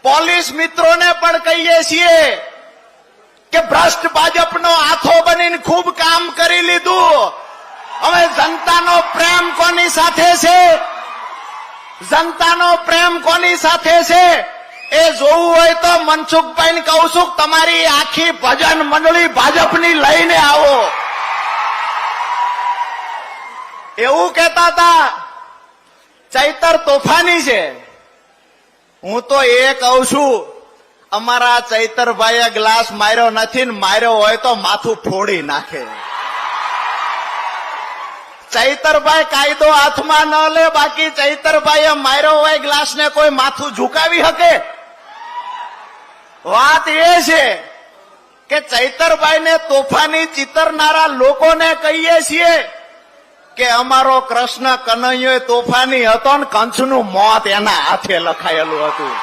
Police મિત્રોને પણ કહીએ છીએ કે ભ્રષ્ટ ભાજપનો આથો બનીને ખૂબ કામ કરી લીધું. હવે જનતાનો પ્રેમ કોની સાથે છે, જનતાનો પ્રેમ કોની સાથે છે એ જોવું હોય તો મનસુખભાઈને કહું છું, તમારી આખી ભજન મંડળી ભાજપની લઈને આવો. એવું કહેતા હતા ચૈતર તોફાની છે. હું તો એ કહું છું, અમારા ચૈતરભાઈએ ગ્લાસ માર્યો નથી ને માર્યો હોય તો માથું ફોડી નાખે. ચૈતરભાઈ કાયદો હાથમાં ન લે, બાકી ચૈતરભાઈએ માર્યો હોય ગ્લાસ ને કોઈ માથું ઝુકાવી શકે? વાત એ છે કે ચૈતરભાઈને તોફાની ચિતરનારા લોકોને કહીએ છીએ કે અમારો કૃષ્ણ કનૈયો તોફાની હતો ને કંસનું મોત એના હાથે લખાયેલું હતું.